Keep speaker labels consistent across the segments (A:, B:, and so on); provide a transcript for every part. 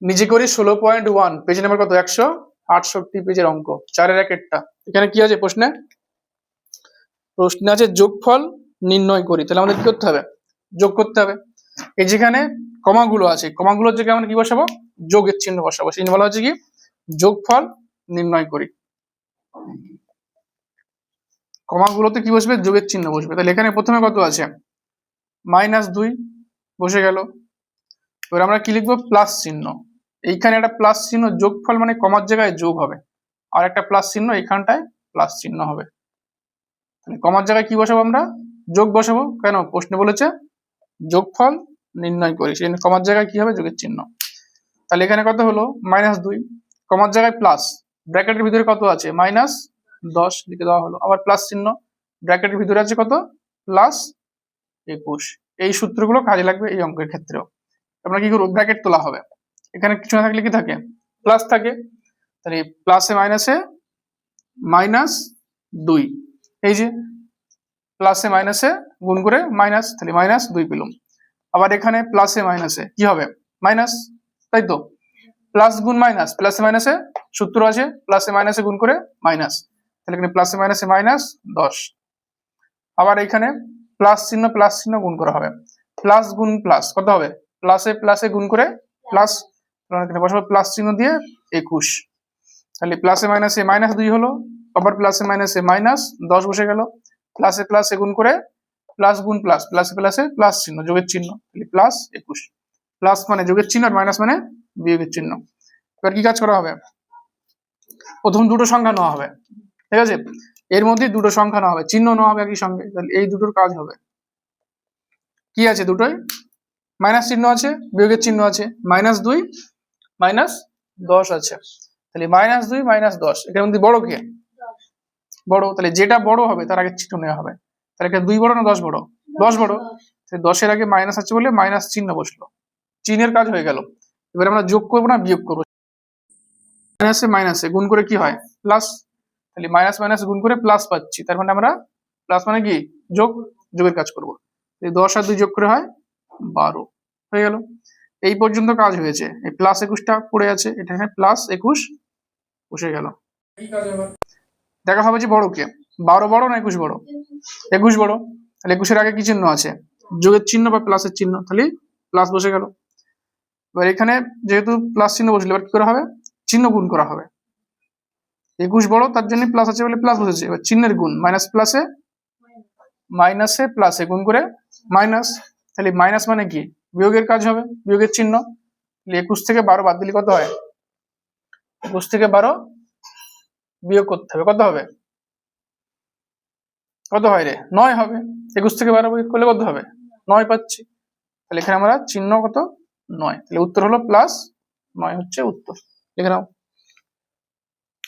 A: নিজে করি 16.1 page number কত 168 পেজের অঙ্ক 4-1 এখানে কি আছে প্রশ্নে আছে যোগফল নির্ণয় করি। তাহলে আমাদের কি করতে হবে যোগ করতে হবে। এই যেখানে কমাগুলো আছে কমাগুলোর জায়গায় আমরা কি বসাবো যোগের চিহ্ন বসাবো। সেই বলা হচ্ছে কি যোগফল নির্ণয় করি। কমাগুলোতে কি বসবে যোগের চিহ্ন বসবে। তাহলে এখানে প্রথমে কত আছে -2 বসে গেল। এবার আমরা কি লিখবো প্লাস চিহ্ন। এইখানে একটা প্লাস চিহ্ন যোগফল মানে কমার জায়গায় যোগ হবে আর একটা প্লাস চিহ্ন এইখানটায় প্লাস চিহ্ন হবে। কমার জায়গায় কি বসাবো আমরা যোগ বসাবো। কেন প্রশ্নে বলেছে যোগফল নির্ণয় করি সেই কমার জায়গায় কি হবে যোগের চিহ্ন। তাহলে এখানে কত হলো -2 কমার জায়গায় প্লাস ব্র্যাকেটের ভিতরে কত আছে -10 লিখে দেওয়া হলো। আবার প্লাস চিহ্ন ব্র্যাকেটের ভিতরে আছে কত +21। এই সূত্রগুলো কাজে লাগবে এই অঙ্কের ক্ষেত্রেও। আমরা কি করবো ব্র্যাকেট তোলা হবে। এখানে কিছু না থাকলে কি থাকে প্লাস থাকে। তাহলে প্লাসে মাইনাসে -2 এই যে প্লাসে মাইনাসে গুণ করে মাইনাস তাহলে -2 পেলাম। আবার এখানে প্লাসে মাইনাসে কি হবে মাইনাস তাই তো প্লাস গুণ মাইনাস প্লাসে মাইনাসে সূত্র আছে প্লাসে মাইনাসে গুণ করে মাইনাস তাহলে এখানে প্লাসে মাইনাসে -10। আবার এখানে প্লাস চিহ্ন গুণ করা হবে প্লাস গুণ প্লাস কত হবে প্লাসে প্লাসে গুণ করে প্লাস এখানে বসাবো প্লাস চিহ্ন দিয়ে 21। তাহলে প্লাসে মাইনাসে -2 হলো। আবার প্লাসে মাইনাসে -10 বসে গেল। প্লাসে প্লাসে গুণ করে প্লাস গুণ প্লাস প্লাসে প্লাসে প্লাস চিহ্ন যোগের চিহ্ন তাহলে +21। প্লাস মানে যোগের চিহ্ন আর মাইনাস মানে বিয়োগের চিহ্ন। এবার কি কাজ করা হবে প্রথম দুটো সংখ্যা নেওয়া হবে ঠিক আছে। এর মধ্যে দুটো সংখ্যা নেওয়া হবে চিহ্ন নেওয়া হবে একই সঙ্গে। তাহলে এই দুটোর কাজ হবে কি আছে দুটোই মাইনাস চিহ্ন আছে বিয়োগের চিহ্ন আছে -2 -10 আছে। তাহলে -2 -10 এটার মধ্যে বড় কে বড়। তাহলে যেটা বড় হবে তার আগে চিহ্ন নেওয়া হবে। তাহলে এটা 2 বড় না 10 বড় 10 বড়। তাহলে 10-এর আগে মাইনাস আছে বলে মাইনাস চিহ্ন বসলো চিহ্নের কাজ হয়ে গেল। এবার আমরা যোগ করবো না বিয়োগ করবো মাইনাসে মাইনাসে গুণ করে কি হয় প্লাস। তাহলে মাইনাস মাইনাস গুণ করে প্লাস পাচ্ছি তার মানে আমরা প্লাস মানে কি যোগ যোগের কাজ করবো। 10 আর 2 যোগ করে হয় 12 হয়ে গেল। এই পর্যন্ত কাজ হয়েছে। এই +21টা পড়ে আছে এটা এখানে +21 বসে গেল। দেখা হবে যে বড় কে 12 বড় না 21 বড় 21 বড়। তাহলে 21-এর আগে কি চিহ্ন আছে যোগের চিহ্ন বা প্লাসের চিহ্ন তাহলে প্লাস বসে গেল। এবার এখানে যেহেতু প্লাস চিহ্ন বসলো এবার কি করা হবে চিহ্ন গুণ করা হবে। 21 বড় তার জন্য প্লাস আছে বলে প্লাস বসেছে। এবার চিহ্নের গুণ মাইনাস প্লাসে মাইনাসে প্লাসে গুণ করে মাইনাস। তাহলে মাইনাস মানে কি বিয়োগের কাজ হবে বিয়োগের চিহ্ন। 21 থেকে 12 বাদ দিলে কত হয় 21 থেকে 12 বিয়োগ করতে হবে কত হবে কত হয় রে 9 হবে। 21 থেকে 12 বিয়োগ করলে কত হবে 9 পাচ্ছি। তাহলে এখানে আমরা চিহ্ন কত 9 তাহলে উত্তর হলো +9 হচ্ছে উত্তর। লিখে নাও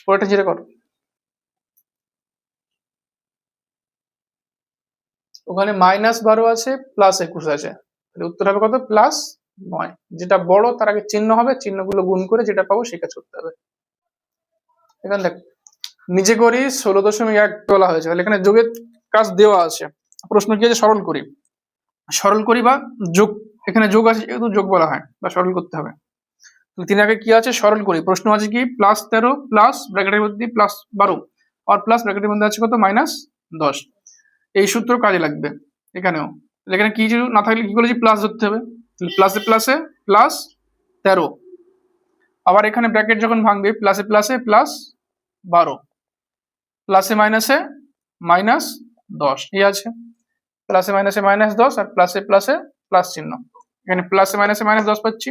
A: পরেরটা জিরে করো। ওখানে -12 আছে +21 আছে তাহলে উত্তর হবে কত +9। যেটা বড় তার আগে চিহ্ন হবে চিহ্নগুলো গুণ করে যেটা পাবো সেটা করতে হবে। এখানে দেখ নিজে করি 16.1 বলা হয়েছে। তাহলে এখানে যোগের কাজ দেওয়া আছে। প্রশ্ন কি আছে সরল করি বা যোগ। এখানে যোগ আছে যেহেতু যোগ বলা হয় বা সরল করতে হবে। তিন আগে কি আছে সরল করি। প্রশ্ন আছে কি +13 প্লাস ব্র্যাকেটের মধ্যে +12 আর প্লাস ব্র্যাকেটের মধ্যে আছে কত -10। এই সূত্র কাজে লাগবে এখানেও। এখানে কি না থাকলে কি করেছি প্লাস ধরতে হবে। প্লাসে প্লাসে +13 আবার এখানে ব্র্যাকেট যখন ভাঙবে প্লাসে প্লাসে +12 প্লাসে মাইনাসে -10 এই আছে প্লাসে মাইনাসে -10 আর প্লাসে প্লাসে প্লাস চিহ্ন। এখানে প্লাসে মাইনাসে -10 পাচ্ছি।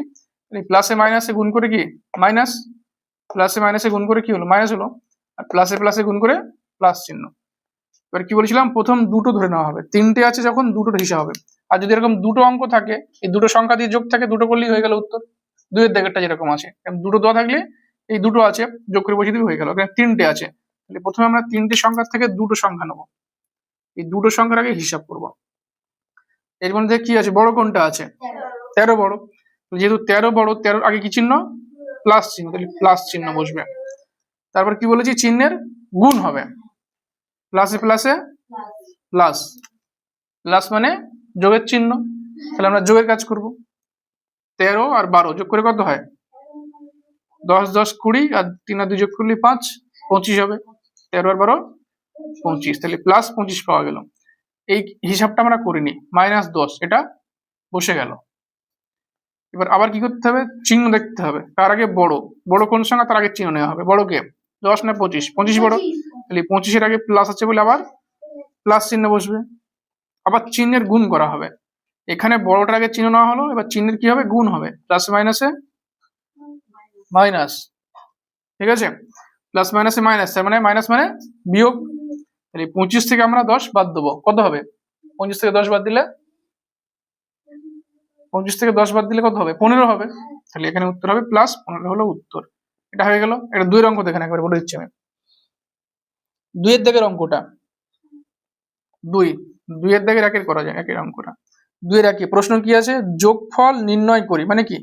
A: প্লাসে মাইনাসে গুণ করে কি মাইনাস প্লাসে মাইনাসে গুণ করে কি হলো মাইনাস হলো আর প্লাসে প্লাসে গুণ করে প্লাস চিহ্ন। এবার কি বলেছিলাম প্রথম দুটো ধরে নেওয়া হবে। তিনটে আছে যখন দুটোর হিসাব হবে। আর যদি এরকম দুটো অঙ্ক থাকে এই দুটো সংখ্যা দিয়ে যোগ থাকে দুটো করলেই হয়ে গেল উত্তর। 2-এর দাগেরটা যেরকম আছে দুটো দেওয়া থাকলে এই দুটো আছে যোগ করে বসিয়ে দিলে হয়ে গেল। এখানে তিনটে আছে তাহলে প্রথমে আমরা তিনটে সংখ্যার থেকে দুটো সংখ্যা নেবো। এই দুটো সংখ্যার আগে হিসাব করব। এর মধ্যে কি আছে বড় কোনটা আছে 13 বড়। যেহেতু 13 বড় 13 আগে কি চিহ্ন প্লাস চিহ্ন তাহলে প্লাস চিহ্ন বসবে। তারপর কি বলেছি চিহ্নের গুণ হবে প্লাসে প্লাসে প্লাস প্লাস মানে যোগের চিহ্ন। তাহলে আমরা যোগের কাজ করব 13 আর 12 যোগ করে কত হয় 10 10 20 আর 3 আর 2 যোগ করলে 5, 25 হবে। 13 আর 12 25, তাহলে প্লাস 25 পাওয়া গেল। এই হিসাবটা আমরা করিনি, -10 এটা বসে গেল। এবার আবার কি করতে হবে, চিহ্ন দেখতে হবে। তার আগে বড় বড় কোন সংখ্যা, তার আগে চিহ্ন নেওয়া হবে। বড় কে 10 না 25? 25 বড়, তাহলে 25 এর আগে প্লাস আছে বলে আবার প্লাস চিহ্ন বসবে। আবার চিহ্নের গুণ করা হবে। এখানে বড়টার আগে চিহ্ন নেওয়া হলো, এবার চিহ্নের কি হবে, গুণ হবে। প্লাস মাইনাসে মাইনাস, ঠিক আছে, প্লাস মাইনাসে মাইনাস, তার মানে মাইনাস মানে বিয়োগ। তাহলে 25 থেকে আমরা 10 বাদ দেবো, কত হবে? 25 থেকে 10 বাদ দিলে 25 থেকে 10 বাদ দিলে কত হবে? 15 হবে। তাহলে এখানে উত্তর হবে প্লাস 15 হলো উত্তর। এটা হয়ে গেল। এটা 2 এর অঙ্ক দেখেন, একবার বলে দিচ্ছি আমি। 2 এর দাগের অঙ্কটা, 2 এর দাগের একের করা যায়, একের অঙ্কটা 2 এর একে। প্রশ্ন কি আছে, যোগফল নির্ণয় করি, মানে কি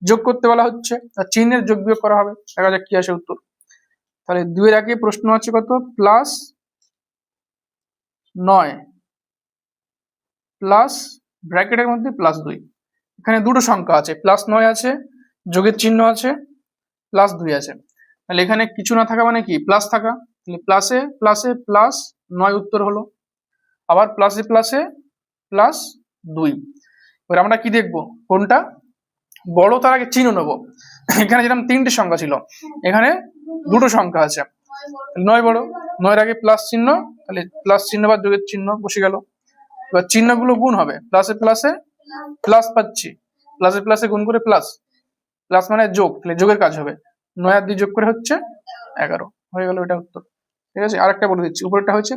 A: যোগ করতে বলা হচ্ছে, আর চিহ্নের যোগ বিয়োগ করা হবে। দেখা যাক কি আসে উত্তর। তাহলে 2 এর একে প্রশ্ন আছে কত, প্লাস 9 প্লাস ব্র্যাকেটের মধ্যে প্লাস 2। এখানে দুটো সংখ্যা আছে, প্লাস 9 আছে, যোগের চিহ্ন আছে, প্লাস 2 আছে। তাহলে এখানে কিছু না থাকা মানে কি প্লাস থাকা, তাহলে প্লাসে প্লাসে প্লাস 9 উত্তর হলো। আবার প্লাসে প্লাসে প্লাস 2। এবার আমরা কি দেখবো, কোনটা বড়, তার আগে চিহ্ন নেবো। এখানে যেরকম 3টে সংখ্যা ছিল, এখানে দুটো সংখ্যা আছে। 9 বড়, 9 এর আগে প্লাস চিহ্ন, তাহলে প্লাস চিহ্ন বা যোগের চিহ্ন বসে গেল। এবার চিহ্নগুলো গুণ হবে, প্লাসে প্লাসে প্লাস পাচ্ছি, প্লাসে প্লাসে গুণ করে প্লাস, প্লাস মানে যোগ, তাহলে যোগের কাজ হবে। 9 আর 2 যোগ করে হচ্ছে 11, হয়ে গেল এটা উত্তর। ঠিক আছে, আরেকটা বলে দিচ্ছি, উপরেরটা হয়েছে,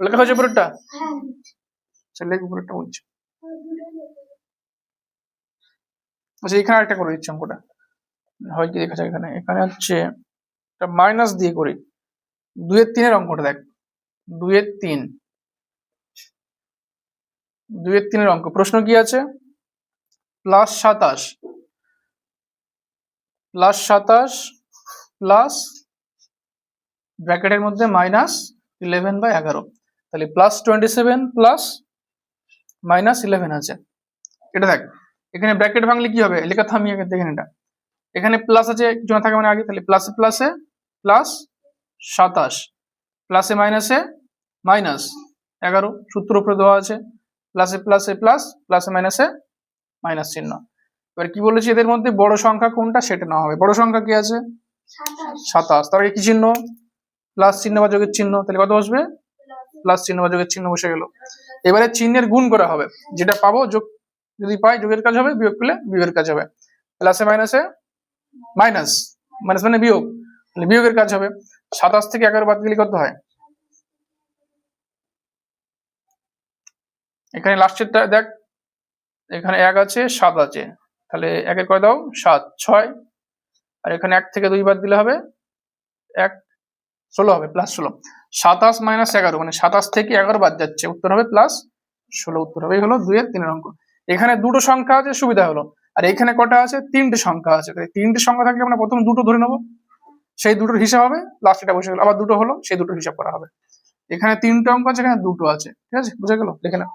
A: লেখা হয়েছে উপরেরটা, লেখ উপরেরটা বলছি। আচ্ছা, এখানে আরেকটা করে দিচ্ছি অঙ্কটা, হয় কি দেখা যায়। এখানে এখানে হচ্ছে মাইনাস দিয়ে করি। 2 এর 3 এর অঙ্কটা দেখ, 2 এর 3, 2 এর 3 এর অঙ্ক। প্রশ্ন কি আছে, প্লাস 27 প্লাস ব্র্যাকেটের মধ্যে -11/11, তাহলে প্লাস 27 প্লাস -11 আছে। এটা দেখ, এখানে ব্র্যাকেট ভাঙলে কি হবে, লেখা থামিয়ে আগে দেখেন। এটা এখানে প্লাস আছে, কিছু না থাকে মানে আগে, তাহলে প্লাসে প্লাসে প্লাস 27, প্লাসে মাইনাসে -11, সূত্র উপরে দেওয়া আছে। প্লাসে প্লাসে প্লাস, প্লাসে মাইনাসে মাইনাস চিহ্ন। এবার কি বলেছি, এদের মধ্যে বড় সংখ্যা কোনটা সেটা না হবে। বড় সংখ্যা কি আছে 27, তার আগে কি চিহ্ন, প্লাস চিহ্ন বা যোগের চিহ্ন, তাহলে কত বসবে, প্লাস চিহ্ন বা যোগের চিহ্ন বসে গেল। এবারে চিহ্নের গুণ করা হবে, যেটা পাবো যোগ, যদি পাই যোগের কাজ হবে, বিয়োগ পেলে বিয়োগের কাজ হবে। প্লাসে মাইনাসে মাইনাস, মাইনাস মানে বিয়োগ, তাহলে বিয়োগের কাজ হবে। 27 থেকে 11 বাদ দিলে কত হয়, এখানে লাস্টেরটা দেখ, এখানে 1 আছে 7 আছে, তাহলে 1 এর কয় দাও 7, 6, আর এখানে 1 থেকে 2 বাদ দিলে হবে 1, 16 হবে, প্লাস 16। 27 - 11, মানে 27 থেকে 11 বাদ যাচ্ছে, উত্তর হবে প্লাস 16 উত্তর হবে। এই হলো 2 এর 3 এর অঙ্ক। এখানে দুটো সংখ্যা আছে, সুবিধা হলো। আর এখানে কটা আছে, 3টে সংখ্যা আছে। তাই 3টে সংখ্যা থাকলে আমরা প্রথম দুটো ধরে নেবো, সেই দুটোর হিসাব হবে, লাস্ট এটা বসে গেল। আবার দুটো হলো, সেই দুটোর হিসাব করা হবে। এখানে 3টে অঙ্ক আছে, এখানে দুটো আছে। ঠিক আছে, বুঝে গেল, দেখে না।